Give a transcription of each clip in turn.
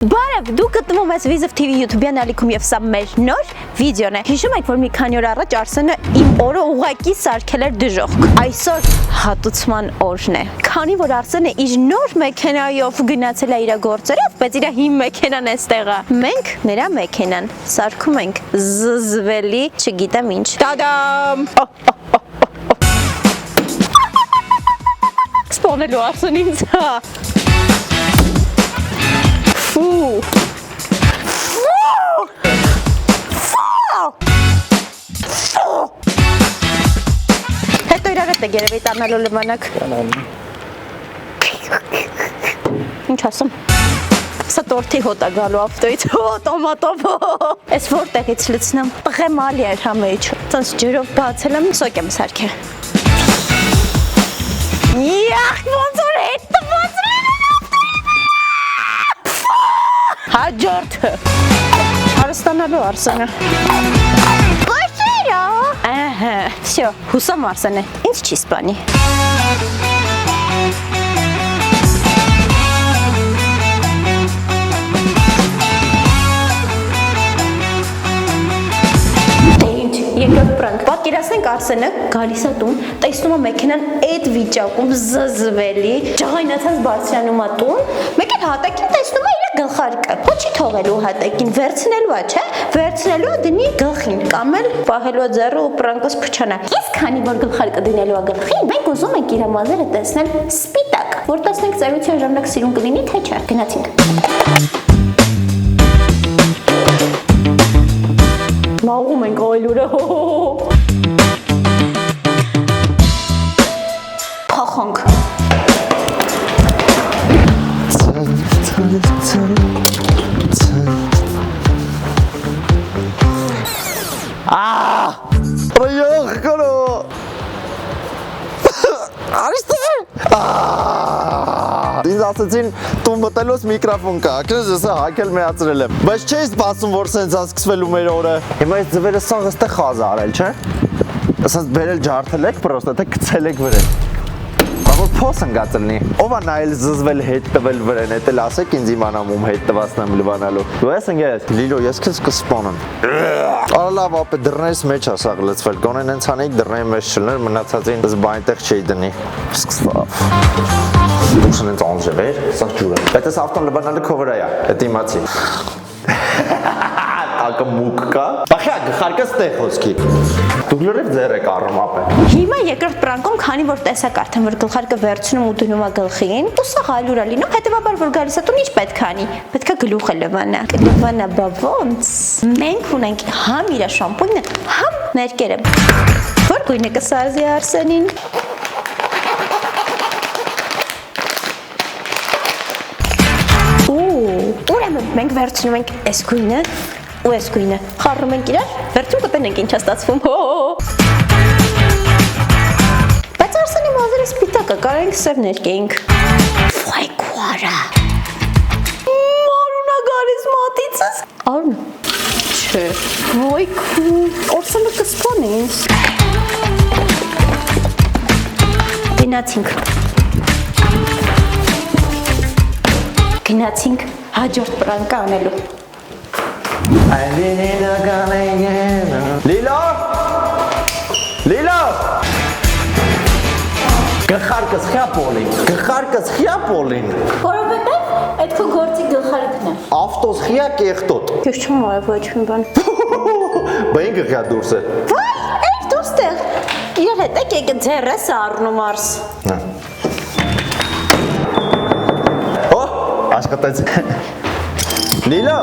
Բարև, դու գտնվում ես Վիզիվ TV YouTube-յան ալիքում եւ սա մեր նոր վիդեոն է։ Հիշում եք, որ մի քանի օր առաջ Արսենը իմ օրը ուղակի սարքել էր դժոխք։ Այսօր հատուցման օրն է։ Քանի որ Արսենը իր նոր մեքենայով գնացել է իր գործերով, բայց իր հիմ մեքենան էստեղ է։ Մենք նրա մեքենան սարքում ենք զզվելի, չգիտեմ ինչ։ Տադամ։ Սպոնելու Արսեն ինձ։ Ֆու։ Հետո իրար հետ է գերևի տանալու լմանակ։ Ինչ ասում։ Սա տորթի հոտ է գալու ավտոից, տոմատով։ Ես որտեղից լցնեմ, պղեմալի էր համեիչ։ Ծանց ջրով բացել եմ, սոկ եմ սարքել։ Յախ, ոնց որ հետ տված Հաջորդ Հարստանալու Արսենը Բաշերա Ահա, всё, հուսամ Արսենը, ինձ չի սպանի Երկրորդ պրանք, պատկերացնենք Արսենը գալիս է տուն, տեսնում է մեքենան այդ վիճակում զզվելի, ջղայնացած բարձրանում է տուն, մեկ էլ հատակին տեսնում է իր գլխարկը, ոչ չի թողելու հատակին, վերցնելու է, չէ, վերցնելու է դնի գլխին, կամ էլ պահելու է ձեռը ու պրանկոս փչանա։ Իսկ քանի որ գլխարկը դնելու է գլխին, մենք ուզում ենք իր մազերը տեսնել սպիտակ, որ տեսնենք ծայրության ժամանակ սիրուն կլինի, թե չէ, գնացինք։ Մաղում ենք այլուրը, Փախանք Ռայող կորո Արիստեր Ինձ ասեցին տուն մտելուց միկրոֆոն կա, ակնես ես հակել մեացրել եմ Բայց չէի սպասում, որ սենց ասկսվելու մեր օրը Հիմա ես ձվերը սաղ ստեղ խազ արել, չէ? Սենց բերել ջարդել եք պրոստ, թե կցել եք վրեն Որ փոս ընգած լինի Ով է նայել զզվել հետ տվել վրեն, էդ էլ ասեք ինձ իմանամ ում հետ տվածնեմ լվանալու Դու ես ընգերես, Լիլո, ես քեզ կսպանեմ Արա լավ ապե դռներից մեջ է սաղ լծվել, գոնեն հենց անեիք դռների մեջ չլներ, մնացածին զբա այնտեղ չէի դնի Սկսավ Դուքսն հենց անձև էր, սաղ ջուրը Բայց ես ավտոն լվանալը քո վրա է, էդ իմացի Ակը մուկ կա Բախյա գխարկը ստեղ հոսքի Դուք լրիվ ձեր եք առում ապե Հիմա երկրորդ պրանքում, քանի որ տեսակ արդեն որ գլխարկը վերցնում ու դնում է գլխին, ու սա հալուր է լինում, հետևաբար որ գալիս է տուն ինչ պետք է անի, պետք է գլուխը լվանա, լվանա բա ոնց։ Մենք ունենք համ իր շամպունյը, համ ներկերը։ Որ գույնը կսազի Արսենին։ Ուրեմն մենք վերցնում ենք այս գույնը ու այս գույնը, խառնում ենք իրար, վերջում կտենենք ինչ է ստացվում, Բայց Արսենի մազերը սպիտակ է, կարող ենք սև ներկեինք Վայ քուարա Մարունա գալիս մատիցս Արունա Չէ, վայ քու Արսենը կսպանի ինձ Գնացինք հաջորդ պրանկը անելու Լիլո Լիլո Գխարկս խյա պոլին Որովհետև այդ քո գործի գլխարկն է Ավտոս խյա կեղտոտ Ես չեմ արել ոչ մի բան Բա ինքը խյա դուրս է Վայ, այդ դուրստեղ Իրար հետ եք եկը ձեռս առնում Արս Օ, աշխատեց Լիլո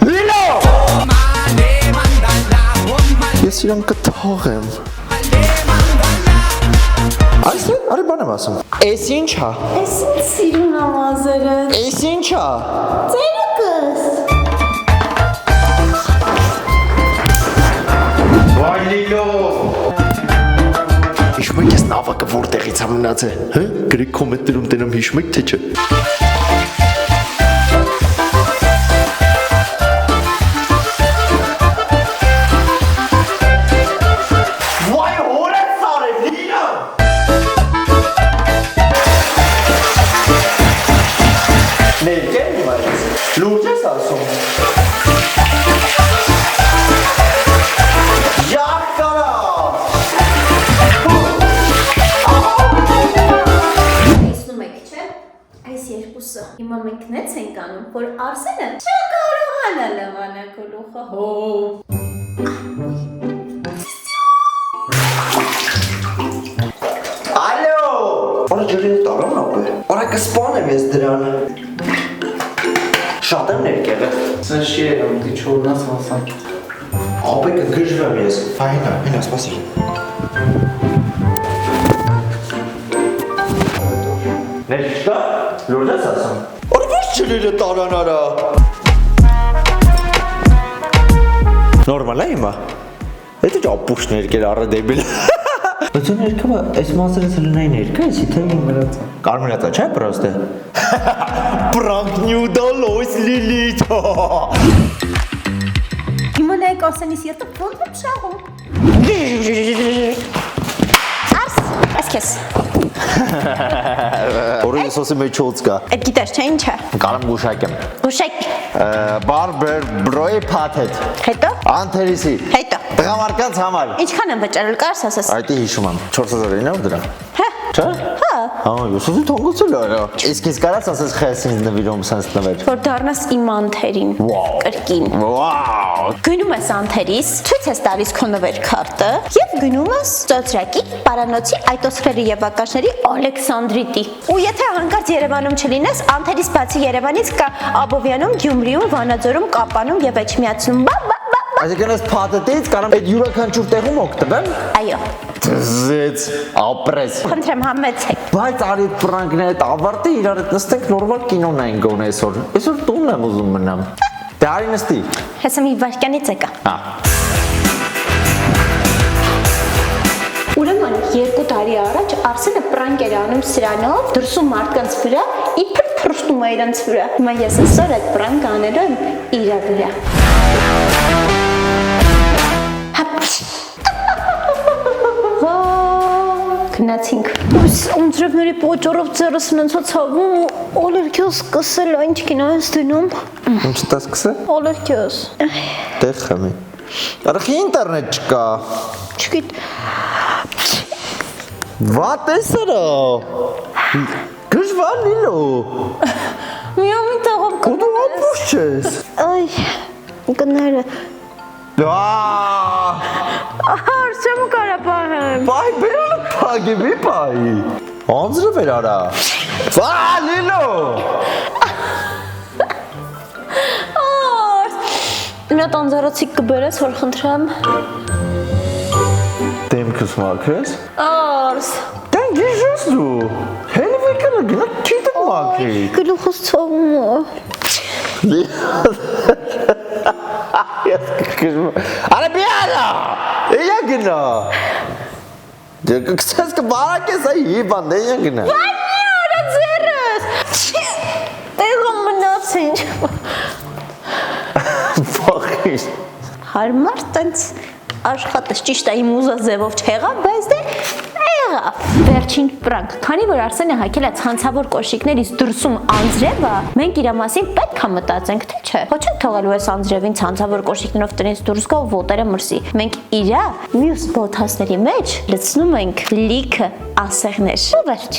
Լիլո Ես իրան կթողեմ Այսին, արի բան եմ ասում Էս ինչ հա Ես ինձ սիրուն ամազերը Էս ինչ հա Ձերուկս Վայ Լիլո Հիշում եք ես նավակը որտեղից ամնաց է Հը, գրեք կոմենտներում տենամ հիշում եք թե չէ Ներկեմ հիմա ես։ Լուրջ ես ասում։ Յարկարա։ Տեսնում եք, չէ՞։ Այս երկուսը հիմա մենք նենց ենք անում, որ Արսենը չկարողանա լավանա գլուխը հո։ Ալո։ Օր ջրի տարան ապե։ Օր կսպանեմ ես դրան։ Շատ եմ ներկել։ Սա շիերում, դի չորնաս հասակ։ Ապե կգժվեմ ես։ Այնա, սպասի։ Ներկա, լուրջ ես ասում։ Օր ոչ ջրերը տարան արա։ Նորմալ է հիմա։ Էդի ճապուշ ներկել առը դեբիլ։ Բայց ու ներկը այս մասերից լնային ներկա էսի թե Մերացա։ կարմիրացա չէ պրոստը։ Պրանք նյուդալոս լիլիթ։ Հիմա նայեք Արսենի սիրտը ոնց է շահում։ Արս, ասքես։ Օրը սոսի մեջ ոց կա։ Այդ գիտես չէ ինչ է։ Կարամ գուշակեմ։ Ուշեք։ Բարբեր բրոյ փաթեթ։ Հետո։ Անթերիսի։ Հետո։ Տղամարդկանց համար։ Ինչքան եմ վճարել կարս ասես։ Այդի հիշում եմ 4000-ին է դրա։ Հա։ Չէ։ Հա։ Յոսուֆի թողոցել արա։ Իսկ կարաս ասես խես ինձ նվիրում սենց նվեր։ Որ դառնաս իմ անթերին։ Վաու։ Կրկին։ Վաու։ Գնում ես անթերիս, ցույց ես տալիս քո նվեր քարտը եւ գնում ես ծոցրակի, Պարանոցի, Այտոսխրերի եւ Վակաշների Ալեքսանդրիտի։ Ու եթե հանկարծ Երևանում չլինես, անթերից բացի Երևանից կա Աբովյանում, Գյումրիում, Վանաձորում, Կապանում եւ Էջմիածնում։ Այսինքն ես փաթեթից կարամ այդ յուրաքանչյուր տեղում օգտվեմ։ Այո։ Ձեզ ապրես։ Խնդրեմ համեցեք։ Բայց արի պրանքն այդ ավարտի իրար հետ նստենք նորմալ կինո նայենք գոնե այսօր։ Այսօր տունն եմ ուզում մնամ։ Դե արի նստի։ Հեսա մի վարքյանից եկա։ Հա։ Ուրեմն 2 տարի առաջ Արսենը պրանկ էր անում սրանով, դրսում մարդկանց վրա, իբր փրշտում է իրենց վրա։ Հիմա ես այսօր այդ պրանկ անելու եմ իր վրա։ Գնացինք։ Ունձրևների պոճորով ձեռս ննցած հավում ու ոլորքյոս սկսել այն չկինո ես դնում։ Ինչ տա սկսել։ Ոլորքյոս։ Տեղ խմի։ Արխի ինտերնետ չկա։ Չգիտ։ What is it? Գժվան լիլո։ Միամի տաղով Ու դու ապուշ ես։ Այ, գները։ Արսեմ ու կարա պահեմ։ Բայ բերանը պագի մի պայի։ Անձրը վեր արա։ Վա լիլո։ Արս։ Մի հատ անձարացիկ կբերես, որ խնդրեմ։ Դեմքս մաքրես։ Արս։ Դեն գիժես դու։ Հելվի կնա գնա քիթը մաքրի։ Գլուխս ցավում է։ Ես կգժում։ Արա բիարա։ Էյա գնա։ Դե կքսես կբարակես այ հիբան դե էյա գնա։ Բանի արա ձերս։ Տեղը մնաց ինչ։ Փոխի։ Հարմար տենց աշխատես ճիշտ է իմ ուզած ձևով չեղավ, բայց դե եղավ։ Վերջին պրանկ։ Քանի որ Արսենը հակել է ցանցավոր կոշիկներից դրսում անձրևը, մենք իր մասին պետք է մտածենք, թե չէ։ Ոչ չենք թողելու այս անձրևին ցանցավոր կոշիկներով տնից դուրս գա ու ոտերը մրսի։ Մենք իրա մյուս բոթասների մեջ լցնում ենք լիքը ասեղներ։ Ու վերջ։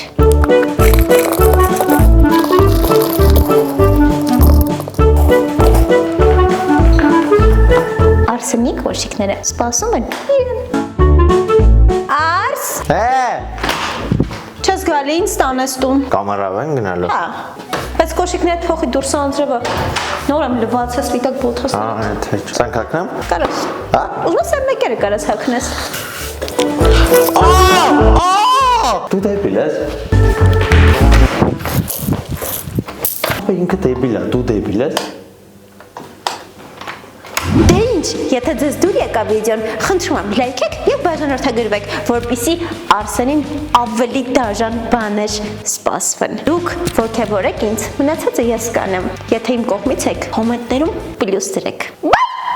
Արսենի կոշիկները սպասում են իրեն։ Արս։ Հե։ Չես գալի ինձ տանես տուն։ Կամերավ են գնալու։ Հա։ Բայց կոշիկները փոխի դուրս անձրևը։ Նոր եմ լվացած սպիտակ բոթասները։ Ահա թե սան կակնեմ։ Կարաս։ Հա։ Ուզում ես այն մեկերը կարաս հագնես։ Դու դեպիլ ես։ Ապա ինքը դեպիլ է, դու դեպիլ ես։ Դե ինչ, եթե ձեզ դուր եկա վիդեոն, խնդրում եմ լայքեք եւ բաժանորդագրվեք, որպեսզի Արսենին ավելի դաժան բաներ սպասվեն։ Դուք ոգևորեք ինձ, մնացածը ես կանեմ։ Եթե իմ կողմից եք, կոմենտներում պլյուս դրեք։